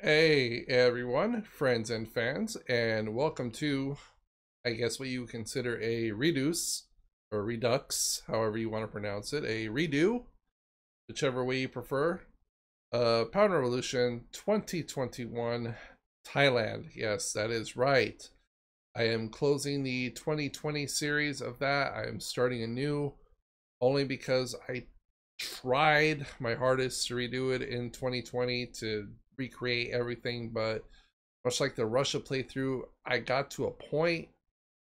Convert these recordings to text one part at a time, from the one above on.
Hey everyone, friends and fans, and welcome to, I guess, what you consider a reduce or redux, however you want to pronounce it, a redo, whichever way you prefer. Power Revolution 2021 Thailand. Yes, that is right. I am closing the 2020 series of that. I am starting anew only because I tried my hardest to redo it in 2020 to recreate everything, but much like the Russia playthrough, I got to a point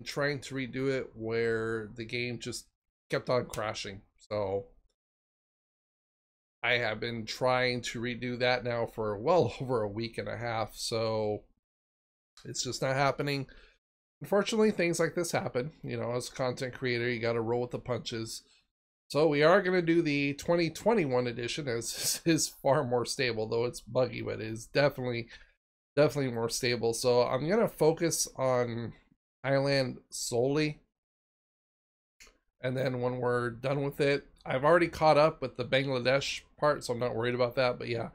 trying to redo it where the game just kept on crashing. So I have been trying to redo that now for well over a week and a half, so it's just not happening. Unfortunately, things like this happen. You know, as a content creator, you got to roll with the punches. So we are going to do the 2021 edition, as this is far more stable, though it's buggy, but it is definitely more stable. So I'm going to focus on Thailand solely. And then when we're done with it, I've already caught up with the Bangladesh part, so I'm not worried about that. But yeah,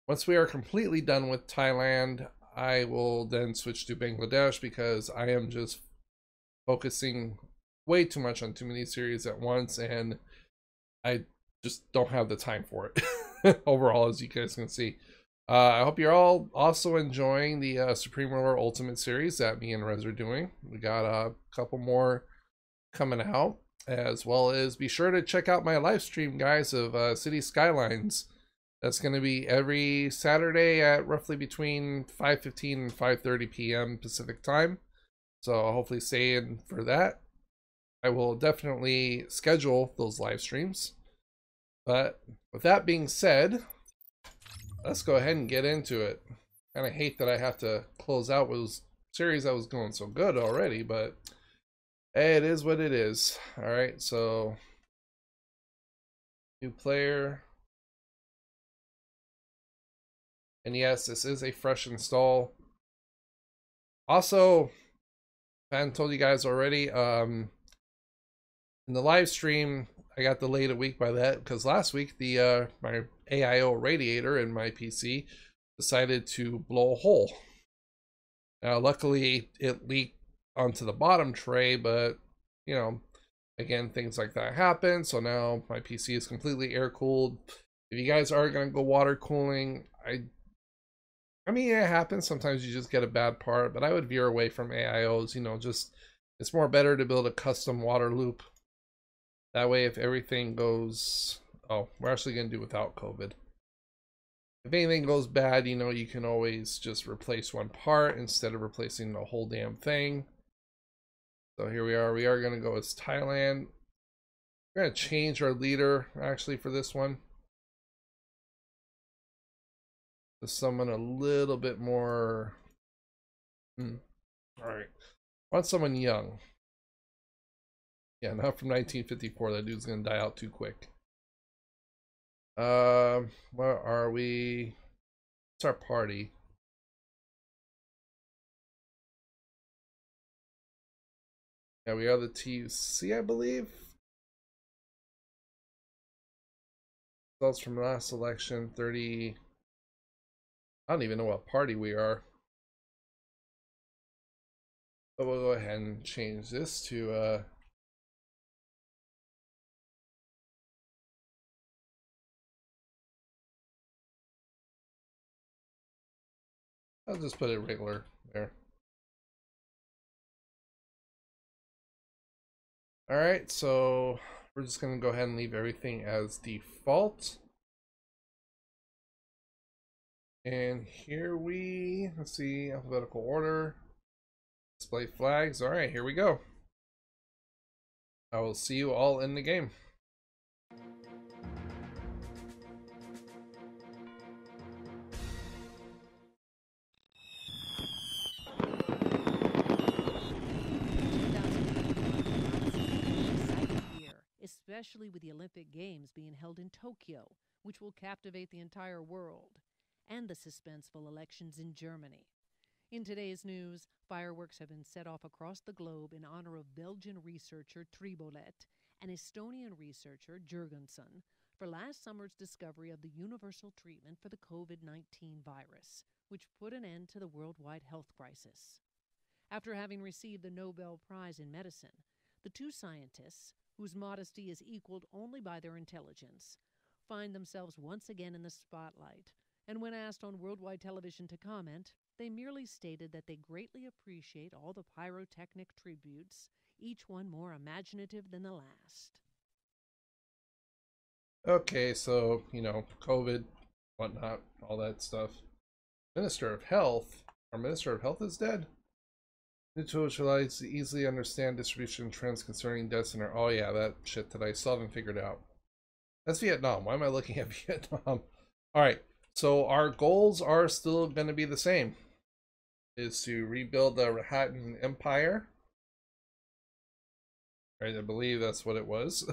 once we are completely done with Thailand, I will then switch to Bangladesh because I am just focusing way too much on too many series at once, and I just don't have the time for it overall, as you guys can see. I hope you're all also enjoying the Supreme Ruler Ultimate series that me and Rez are doing. We got a couple more coming out, as well as be sure to check out my live stream, guys, of City Skylines. That's going to be every Saturday at roughly between 5:15 and 5:30 p.m. Pacific time. So hopefully stay in for that. I will definitely schedule those live streams. But with that being said, let's go ahead and get into it. Kind of hate that I have to close out with series that was going so good already, but hey, it is what it is. All right, so new player. And yes, this is a fresh install. Also, I hadn't told you guys already, in the live stream, I got delayed a week by that because last week the my AIO radiator in my PC decided to blow a hole. Now, luckily, it leaked onto the bottom tray, but you know, again, things like that happen. So now my PC is completely air cooled. If you guys are gonna go water cooling, I mean, it happens. Sometimes you just get a bad part, but I would veer away from AIOs. You know, just it's more better to build a custom water loop. That way, if everything goes, oh, we're actually gonna do without COVID. If anything goes bad, you know, you can always just replace one part instead of replacing the whole damn thing. So here we are. We are gonna go as Thailand. We're gonna change our leader actually for this one to someone a little bit more. All right, I want someone young. Yeah, not from 1954. That dude's gonna die out too quick. Where are we? It's our party. Yeah, we are the TUC, I believe. Results from last election, 30. I don't even know what party we are. But we'll go ahead and change this to I'll just put it regular there. Alright, so we're just gonna go ahead and leave everything as default. And here let's see, alphabetical order, display flags. Alright, here we go. I will see you all in the game. Especially with the Olympic Games being held in Tokyo, which will captivate the entire world, and the suspenseful elections in Germany. In today's news, fireworks have been set off across the globe in honor of Belgian researcher Tribolet and Estonian researcher Jurgensen for last summer's discovery of the universal treatment for the COVID-19 virus, which put an end to the worldwide health crisis. After having received the Nobel Prize in Medicine, the two scientists, whose modesty is equaled only by their intelligence, find themselves once again in the spotlight, and when asked on worldwide television to comment, they merely stated that they greatly appreciate all the pyrotechnic tributes, each one more imaginative than the last. Okay, so, COVID, whatnot, all that stuff. Minister of Health. Our Minister of Health is dead? New tools allows to easily understand distribution trends concerning deaths in our... Oh yeah, that shit that I still haven't figured out. That's Vietnam. Why am I looking at Vietnam? Alright, so our goals are still going to be the same. Is to rebuild the Rahatan Empire. Right, I believe that's what it was.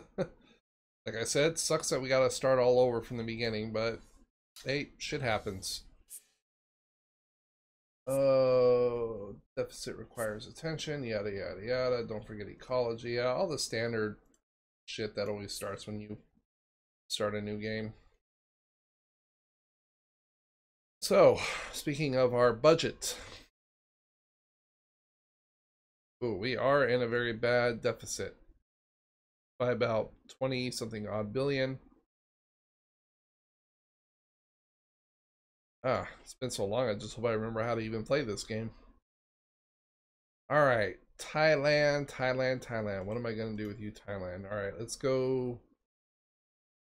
Like I said, sucks that we gotta start all over from the beginning, but hey, shit happens. Deficit requires attention, yada yada yada. Don't forget ecology, yeah, all the standard shit that always starts when you start a new game. So, speaking of our budget, ooh, we are in a very bad deficit by about 20 something odd billion. It's been so long, I just hope I remember how to even play this game. Alright, Thailand. What am I gonna do with you, Thailand? Alright, let's go.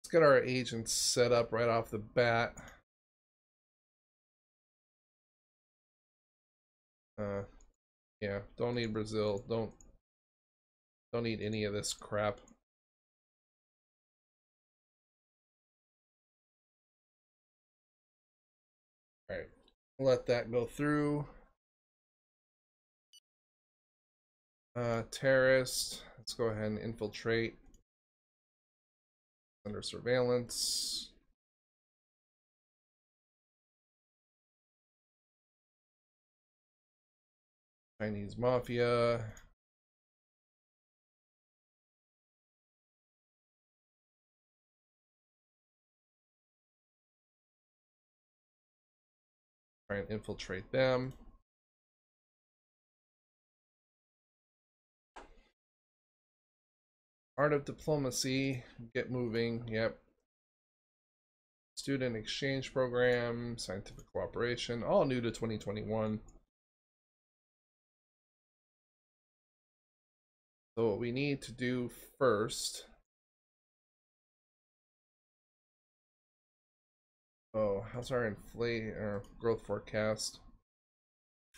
Let's get our agents set up right off the bat. Yeah, don't need Brazil. Don't need any of this crap. Alright, let that go through. Terrorist. Let's go ahead and infiltrate. Under surveillance. Chinese mafia. Try and infiltrate them. Art of diplomacy. Get moving. Yep. Student exchange program. Scientific cooperation. All new to 2021. So what we need to do first... Oh, how's our growth forecast?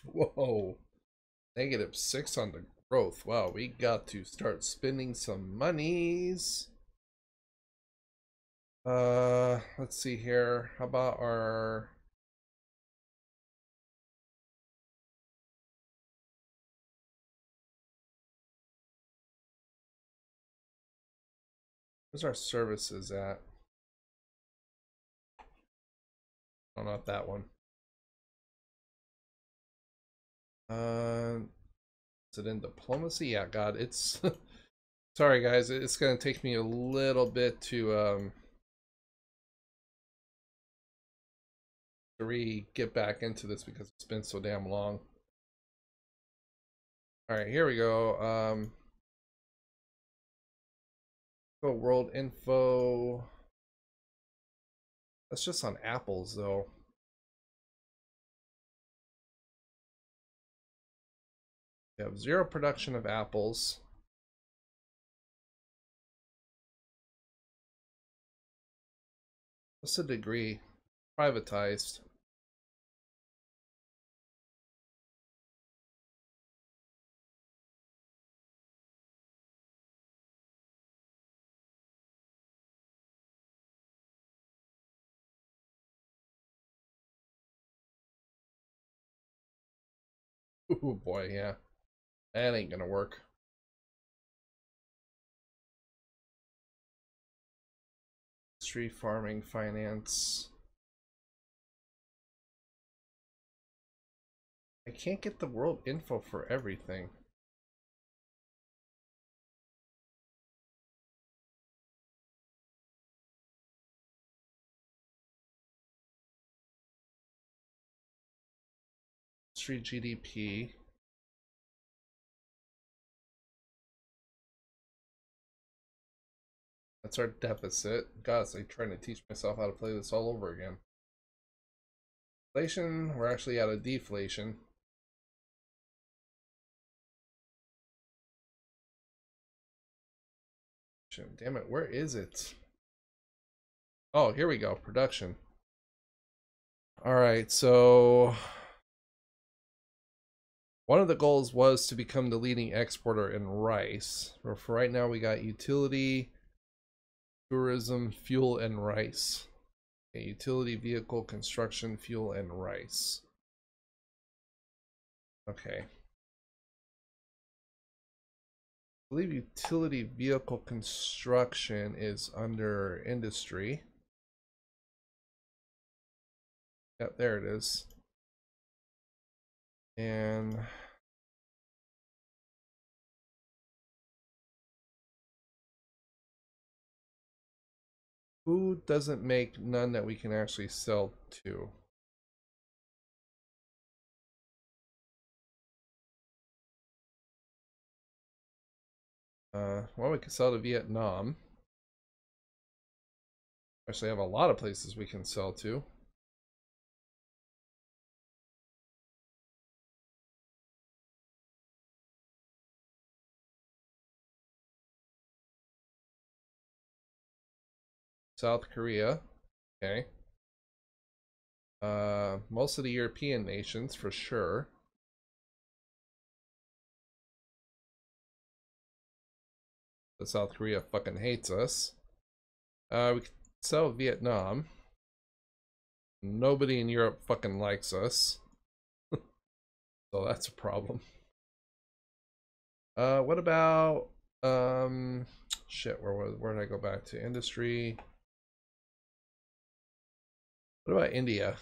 Whoa. -6 on the growth. Wow, we got to start spending some monies. Let's see here. How about our... Where's our services at? Oh, not that one. Is it in diplomacy? Yeah, God, it's... Sorry, guys, it's gonna take me a little bit to get back into this because it's been so damn long. Alright, here we go. Go world info. That's just on apples, though. We have 0 production of apples. What's the degree? Privatized. Oh boy, yeah. That ain't gonna work. Street farming, finance. I can't get the world info for everything. Street GDP. That's our deficit. God, it's like trying to teach myself how to play this all over again. Inflation, we're actually out of deflation. Damn it, where is it? Oh, here we go, production. All right, so one of the goals was to become the leading exporter in rice. But for right now, we got utility, tourism, fuel, and rice. Okay, utility, vehicle, construction, fuel, and rice. Okay. I believe utility vehicle construction is under industry. Yep, there it is. And who doesn't make none that we can actually sell to? Well, we can sell to Vietnam. Actually, I have a lot of places we can sell to. South Korea. Okay. Most of the European nations for sure. But South Korea fucking hates us. We can sell Vietnam. Nobody in Europe fucking likes us. So that's a problem. What about shit, where did I go back to? Industry. What about India?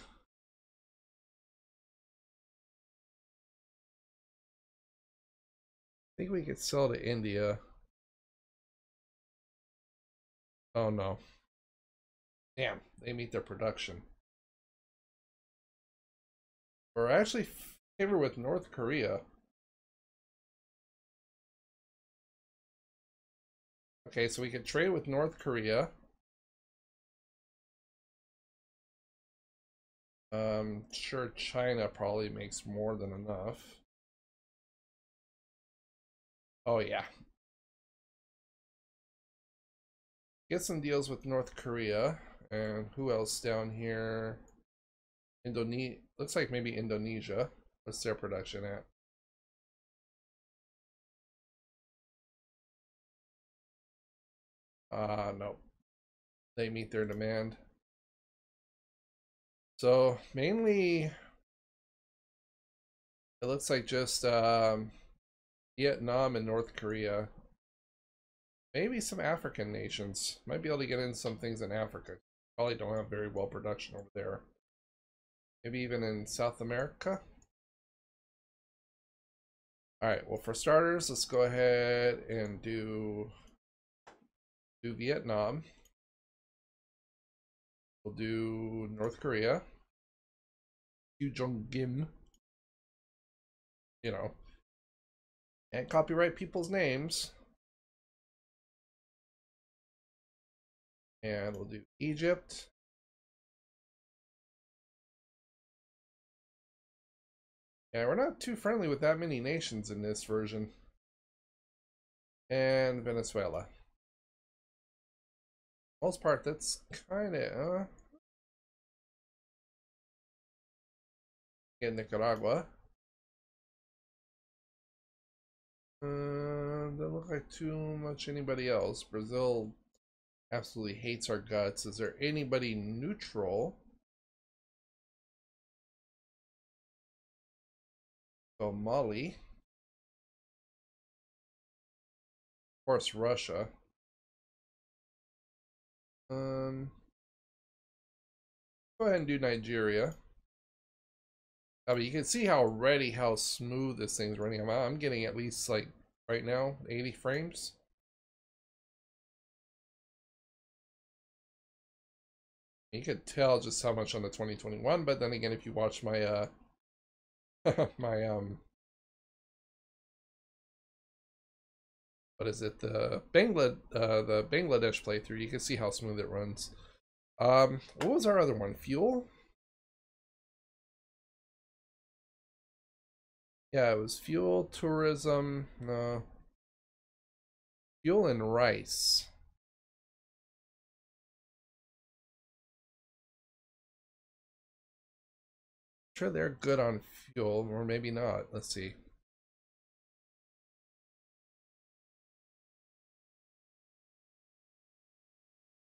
I think we could sell to India. Oh no. Damn, they meet their production. We're actually favored with North Korea. Okay, so we could trade with North Korea. Sure, China probably makes more than enough. Oh yeah. Get some deals with North Korea. And who else down here? Indonesia. Looks like maybe Indonesia. What's their production at? No. They meet their demand. So mainly it looks like just Vietnam and North Korea. Maybe some African nations. Might be able to get in some things in Africa. Probably don't have very well production over there. Maybe even in South America. Alright, well for starters, let's go ahead and do Vietnam. We'll do North Korea. Kim. You know. Can't copyright people's names. And we'll do Egypt. Yeah, we're not too friendly with that many nations in this version. And Venezuela. Most part, that's kind of in Nicaragua. Doesn't look like too much anybody else. Brazil absolutely hates our guts. Is there anybody neutral? So Mali. Of course, Russia. Go ahead and do Nigeria. I mean, you can see how smooth this thing's running. I'm getting at least like right now 80 frames. You could tell just how much on the 2021, but then again, if you watch my My what is it? The Bangladesh playthrough. You can see how smooth it runs. What was our other one? Fuel? Yeah, it was fuel, tourism, no. Fuel and rice. Sure, they're good on fuel, or maybe not. Let's see.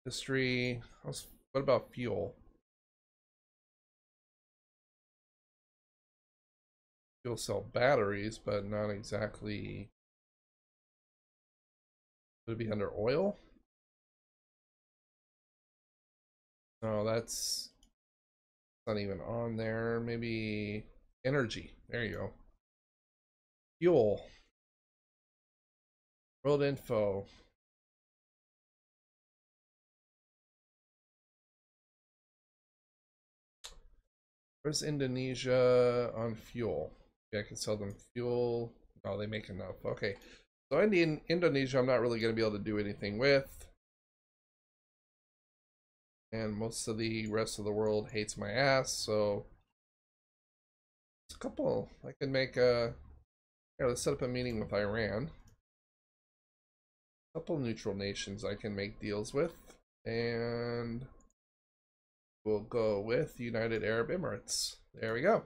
History. What about fuel? Fuel cell batteries, but not exactly. Would it be under oil? No, that's not even on there. Maybe energy. There you go. Fuel. World info. Where's Indonesia on fuel? Yeah, I can sell them fuel. No, they make enough. Okay. So Indonesia, I'm not really going to be able to do anything with. And most of the rest of the world hates my ass, so it's a couple. I can make a. Yeah, let's set up a meeting with Iran. A couple neutral nations I can make deals with. And we'll go with United Arab Emirates. There we go.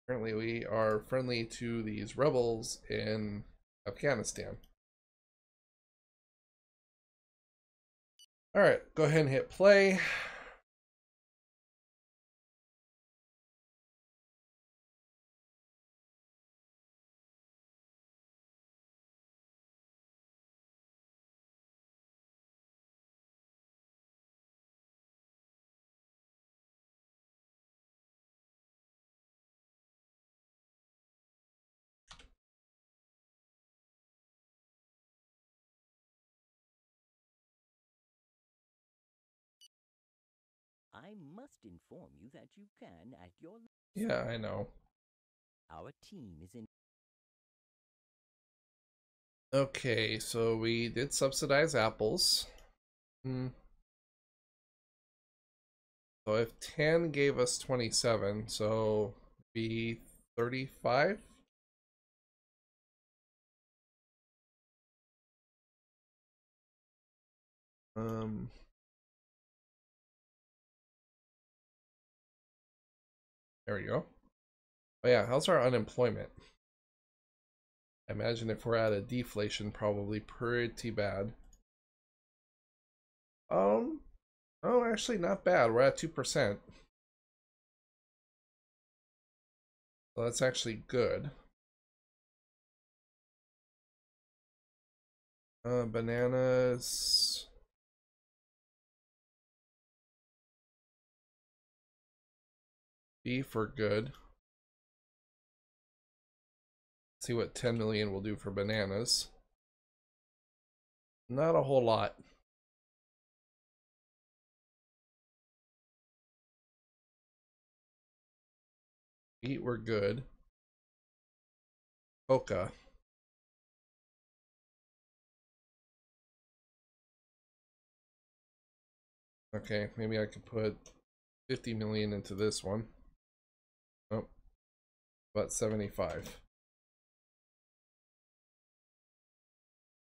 Apparently we are friendly to these rebels in Afghanistan. Alright, go ahead and hit play. I must inform you that you can at your. Yeah, I know. Our team is in. Okay, so we did subsidize apples. So if 10 gave us 27, so be 35. There we go. Oh yeah, how's our unemployment? I imagine if we're at a deflation, probably pretty bad. Oh, actually not bad. We're at 2%. So that's actually good. Bananas. Beef are good. See what 10 million will do for bananas. Not a whole lot. Wheat were good. Coca. Okay, maybe I could put 50 million into this one. Oh, about 75.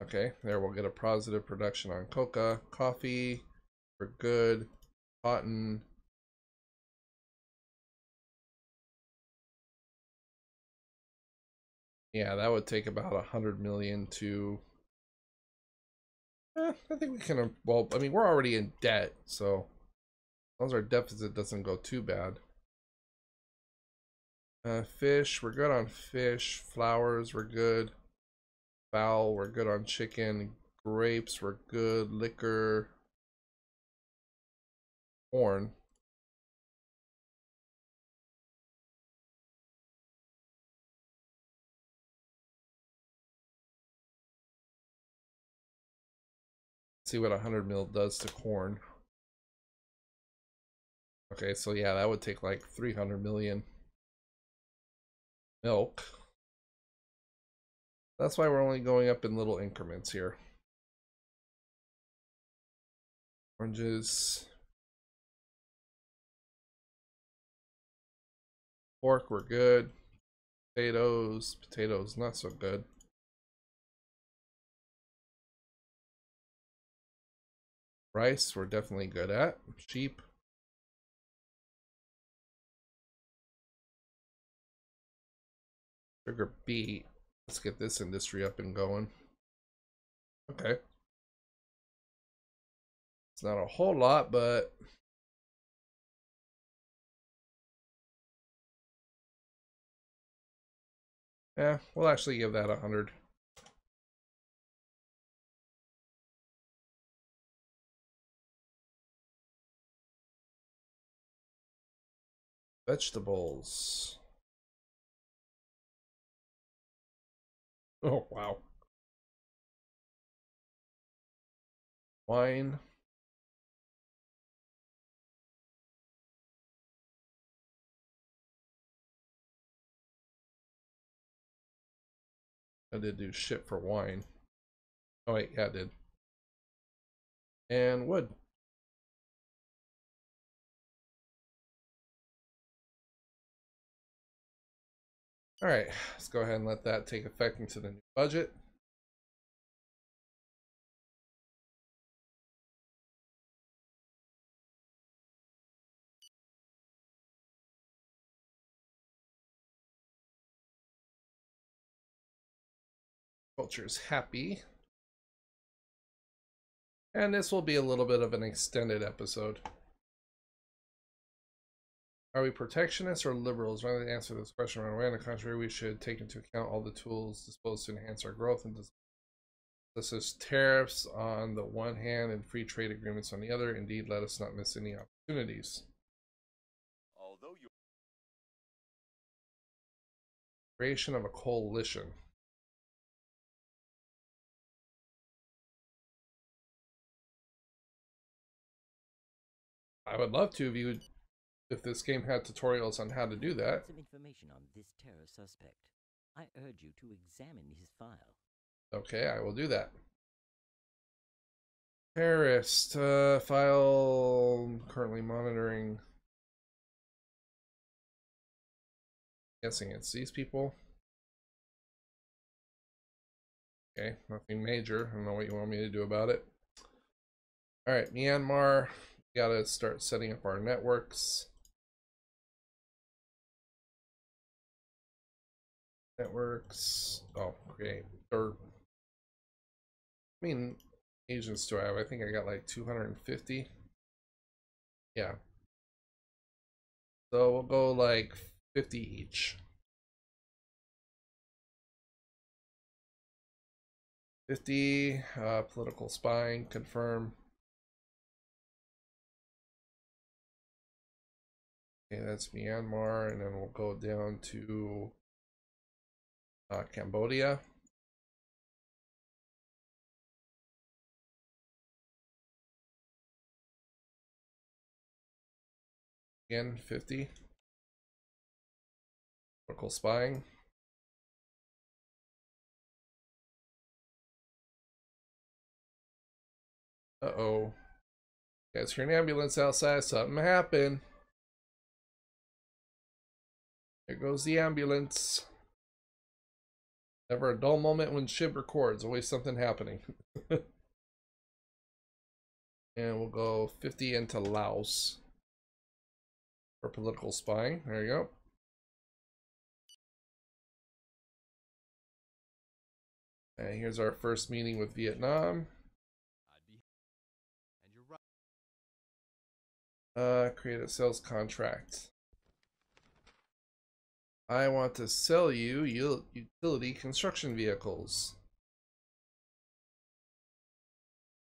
Okay, there we'll get a positive production on coca. Coffee, we're good. Cotton. Yeah, that would take about 100 million to. I think we can. Well, I mean, we're already in debt, so as long as our deficit doesn't go too bad. Fish, we're good on fish. Flowers, we're good. Fowl, we're good on chicken. Grapes, we're good. Liquor. Corn. See what 100 mil does to corn. Okay, so yeah, that would take like 300 million. Milk. That's why we're only going up in little increments here. Oranges. Pork, we're good. Potatoes, not so good. Rice, we're definitely good at. Sheep. Sugar beet. Let's get this industry up and going. Okay. It's not a whole lot, but yeah, we'll actually give that 100. Vegetables. Oh, wow. Wine. I did do shit for wine. Oh, wait, yeah, I did. And wood. All right, let's go ahead and let that take effect into the new budget. Culture's happy. And this will be a little bit of an extended episode. Are we protectionists or liberals? Rather than answer this question right away, on the contrary, we should take into account all the tools disposed to enhance our growth. And this is tariffs on the one hand and free trade agreements on the other. Indeed, let us not miss any opportunities. Although you Creation of a coalition. I would love to if this game had tutorials on how to do that. Some information on this terror suspect. I urge you to examine his file. Okay, I will do that. Terrorist file currently monitoring. Guessing it's these people. Okay, nothing major. I don't know what you want me to do about it. All right, Myanmar. We gotta start setting up our networks. Networks. Oh, okay. I mean, agents do I have? I think I got like 250. Yeah. So we'll go like 50 each. 50. Political spying, confirm. Okay, that's Myanmar, and then we'll go down to Cambodia. Again, 50. Political spying. Uh-oh. You guys hear an ambulance outside? Something happened. There goes the ambulance. Never a dull moment when Shib records. Always something happening. And we'll go 50 into Laos for political spying. There you go. And here's our first meeting with Vietnam. Create a sales contract. I want to sell you utility construction vehicles.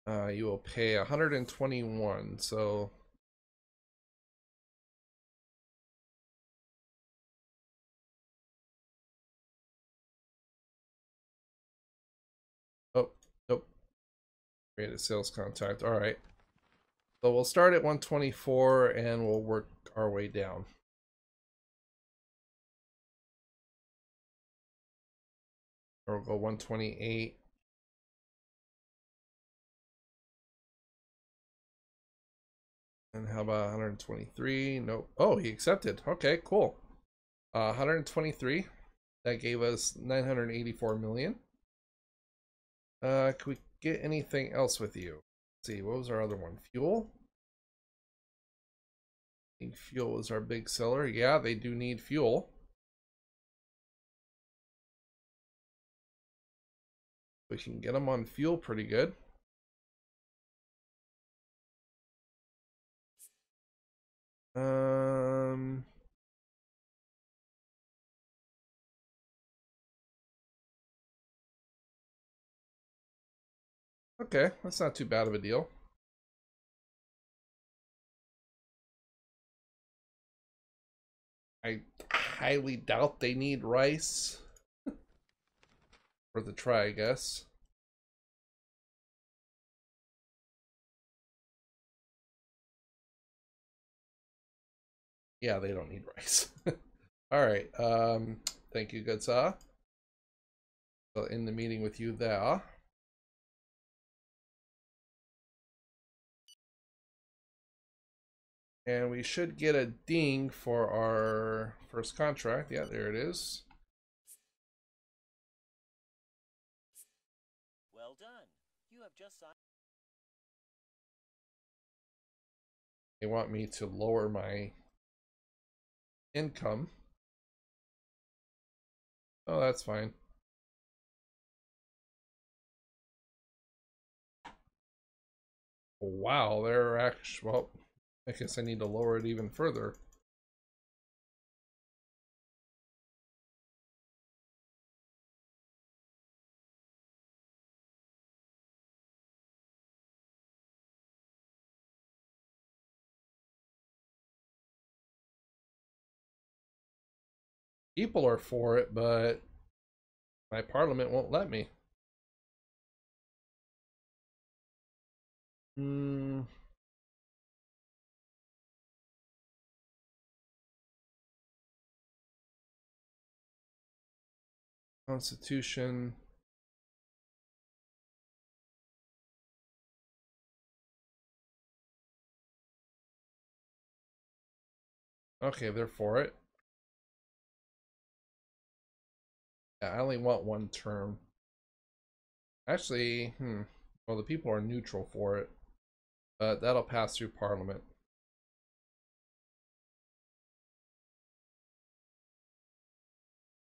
You will pay 121, so oh, nope. Create a sales contract. All right. So we'll start at 124 and we'll work our way down. Or we'll go 128. And how about 123? Nope. Oh, he accepted. Okay, cool. 123. That gave us 984 million. Can we get anything else with you? Let's see, what was our other one? Fuel? I think fuel is our big seller. Yeah, they do need fuel. We can get them on fuel pretty good. Okay, that's not too bad of a deal. I highly doubt they need rice. Worth a try, I guess. Yeah, they don't need rice. All right. Thank you, Goodsaw. I'll end the meeting with you there. And we should get a ding for our first contract. Yeah, there it is. Well done. You have just signed. They want me to lower my income. Oh, that's fine. Wow, they're actually, well, I guess I need to lower it even further. People are for it, but my parliament won't let me. Constitution. Okay, they're for it. Yeah, I only want one term. Actually, well, the people are neutral for it, but that'll pass through Parliament.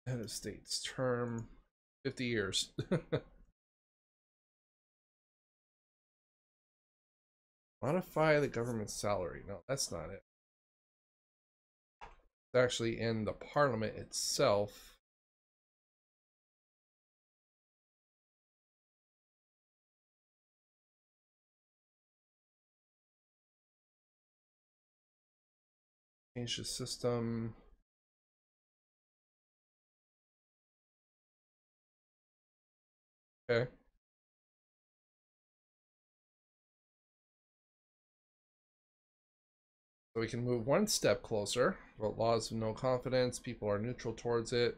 Head of State's term, 50 years. Modify the government salary. No, that's not it. It's actually in the Parliament itself. Change the system. Okay. So we can move one step closer. But laws of no confidence. People are neutral towards it.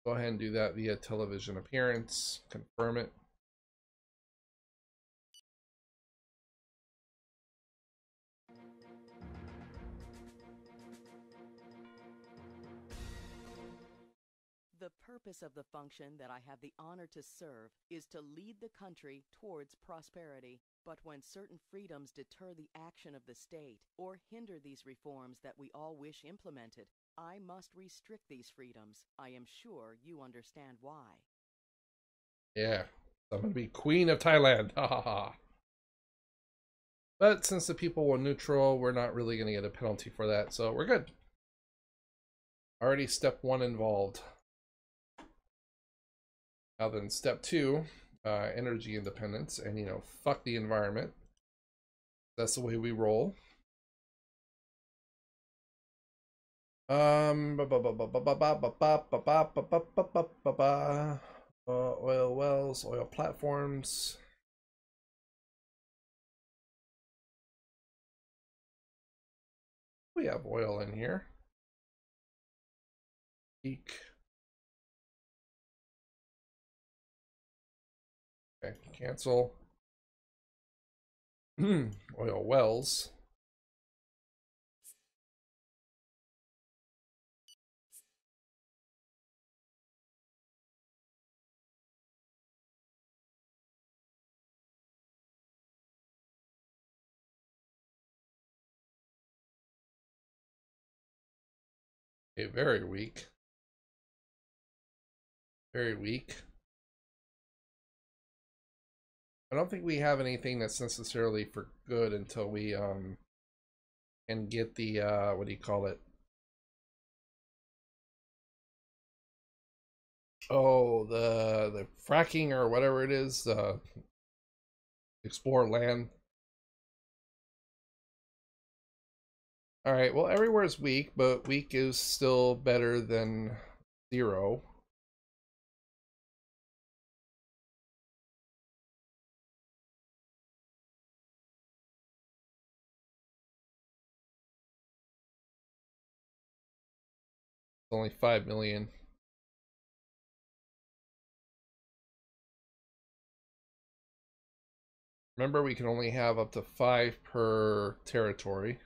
Go ahead and do that via television appearance. Confirm it. The purpose of the function that I have the honor to serve is to lead the country towards prosperity. But when certain freedoms deter the action of the state or hinder these reforms that we all wish implemented, I must restrict these freedoms. I am sure you understand why. Yeah, I'm gonna be Queen of Thailand. Ha ha ha. But since the people were neutral, we're not really gonna get a penalty for that, so we're good. Already step 1 involved. Now then, step 2, energy independence, and you know, fuck the environment. That's the way we roll. Oil wells, oil platforms. We have oil in here. Weak. Okay, cancel. Oil wells. Okay, very weak. Very weak. I don't think we have anything that's necessarily for good until we can get the what do you call it? Oh, the fracking or whatever it is, explore land. All right, well, everywhere is weak, but weak is still better than 0. It's only 5 million. Remember, we can only have up to 5 per territory.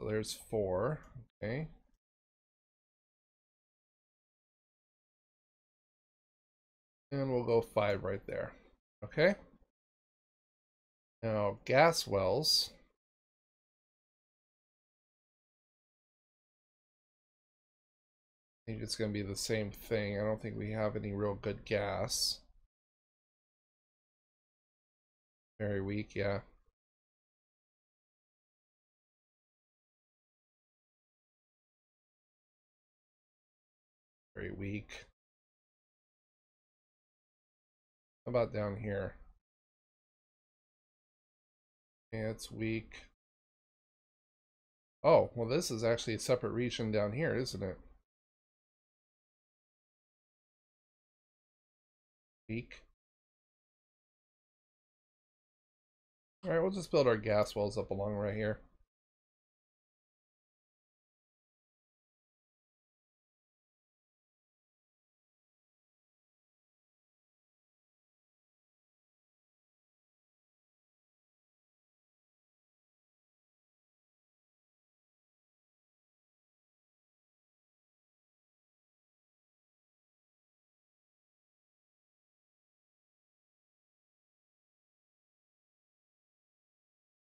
So there's 4. Okay. And we'll go 5 right there. Okay. Now, gas wells. I think it's going to be the same thing. I don't think we have any real good gas. Very weak, yeah. Very weak. How about down here? Yeah, it's weak. Oh, well, this is actually a separate region down here, isn't it? Weak. Alright, we'll just build our gas wells up along right here.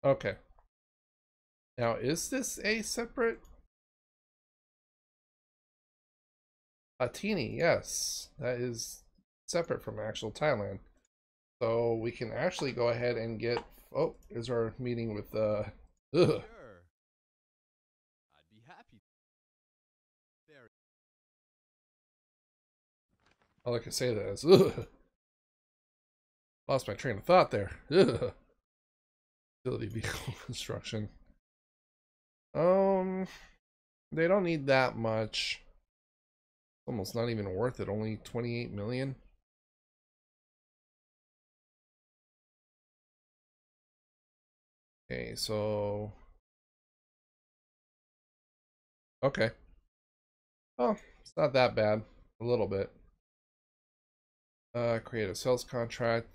Okay. Now, is this a separate? Atini, yes. That is separate from actual Thailand. So we can actually go ahead and get... Oh, is our meeting with... Ugh. Sure. I'd be happy. Very. All I can say that is... Ugh. Lost my train of thought there. Ugh. Utility vehicle construction. They don't need that much. Almost not even worth it. Only 28 million. Okay, so... Okay. Oh, it's not that bad. A little bit. Create a sales contract.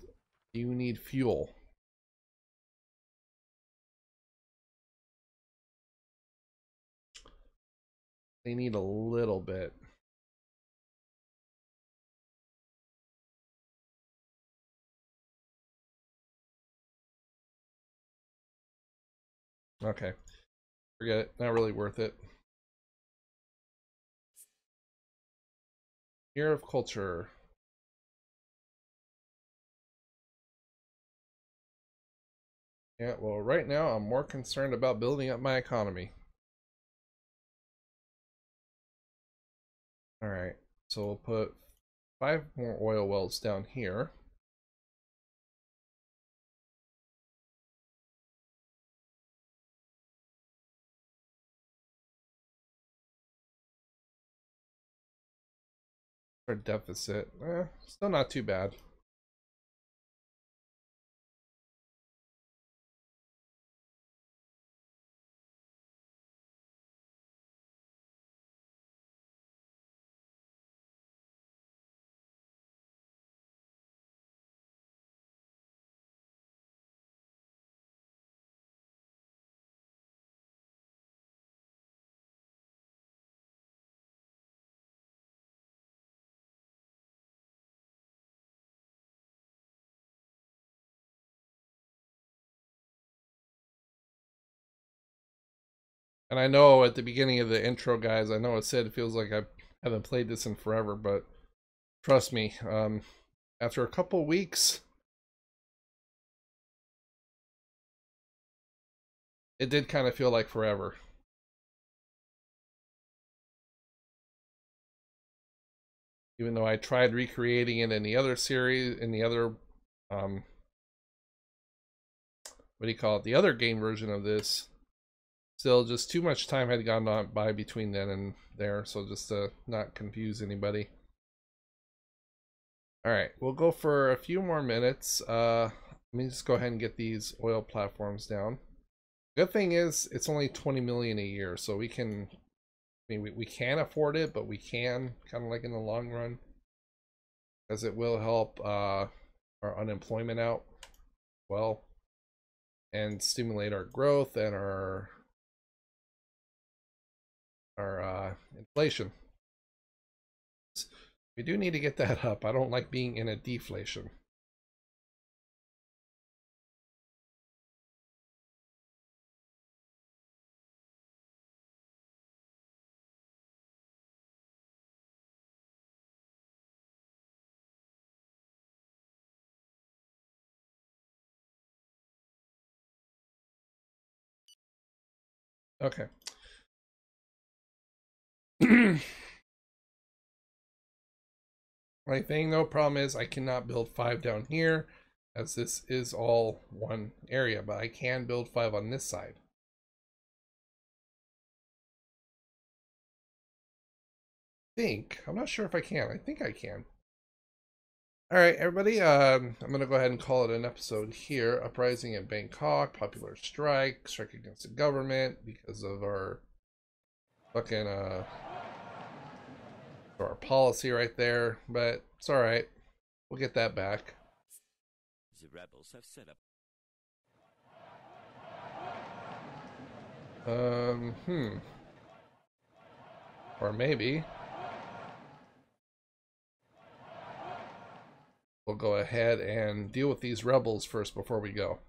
You need fuel. They need a little bit. Okay. Forget it. Not really worth it. Year of culture. Yeah, well, right now I'm more concerned about building up my economy. Alright, so we'll put 5 more oil wells down here. Our deficit, still not too bad. And I know at the beginning of the intro, guys, I know it said it feels like I haven't played this in forever, but trust me, after a couple weeks, it did kind of feel like forever. Even though I tried recreating it in the other series, in the other, what do you call it? The other game version of this. Still, just too much time had gone on by between then and there, so just to not confuse anybody. Alright, we'll go for a few more minutes. Let me just go ahead and get these oil platforms down. Good thing is, it's only 20 million a year, so we can, I mean, we can afford it, but we can, kind of like in the long run, because it will help our unemployment out well, and stimulate our growth and our inflation. We do need to get that up. I don't like being in a deflation. Okay. My thing, no problem is I cannot build 5 down here, as this is all one area, but I can build 5 on this side. I'm not sure if I can. I think I can. Alright, everybody, I'm gonna go ahead and call it an episode here. Uprising in Bangkok, popular strike against the government because of our fucking our policy right there, but it's alright. We'll get that back. The rebels have set up. Or maybe we'll go ahead and deal with these rebels first before we go.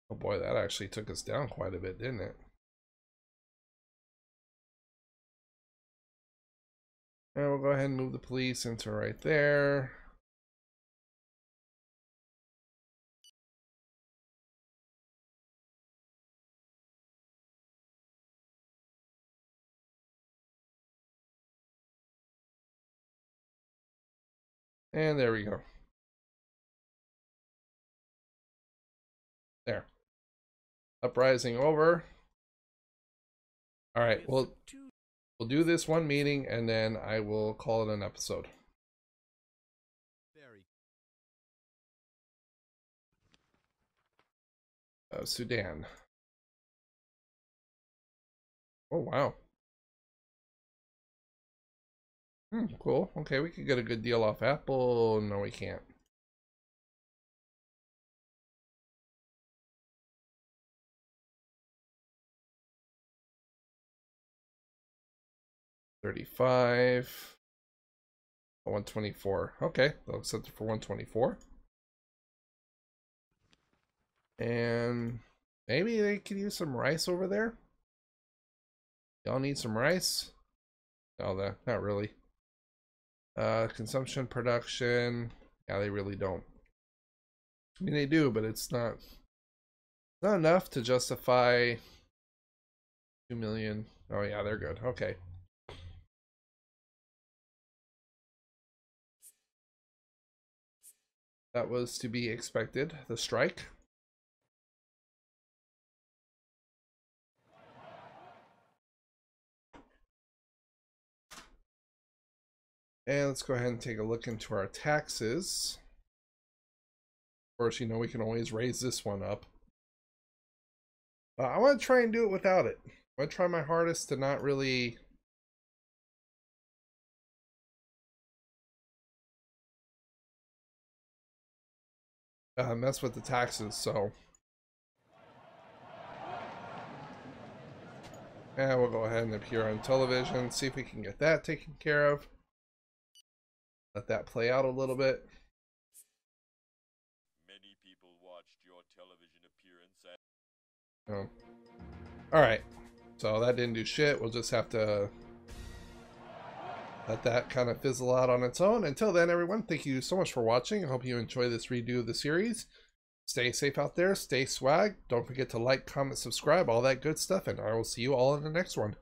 Oh boy, that actually took us down quite a bit, didn't it? And we'll go ahead and move the police into right there. And there we go. There. Uprising over. Alright, we'll do this one meeting and then I will call it an episode. Sudan. Oh, wow. Cool. Okay, we could get a good deal off Apple. No, we can't. $35. 124. Okay, they'll set it for 124. And maybe they could use some rice over there. Y'all need some rice? No, not really. Consumption, production. Yeah, they really don't. I mean, they do, but it's not enough to justify 2 million. Oh yeah, they're good. Okay. That was to be expected, the strike. And let's go ahead and take a look into our taxes. Of course, you know, we can always raise this one up. I want to try and do it without it. I want to try my hardest to not really mess with the taxes, so. And we'll go ahead and appear on television, see if we can get that taken care of. Let that play out a little bit. Many people watched your television appearance at... Oh. Alright, so that didn't do shit. We'll just have to let that kind of fizzle out on its own. Until then, everyone, thank you so much for watching. I hope you enjoy this redo of the series. Stay safe out there. Stay swag. Don't forget to like, comment, subscribe, all that good stuff. And I will see you all in the next one.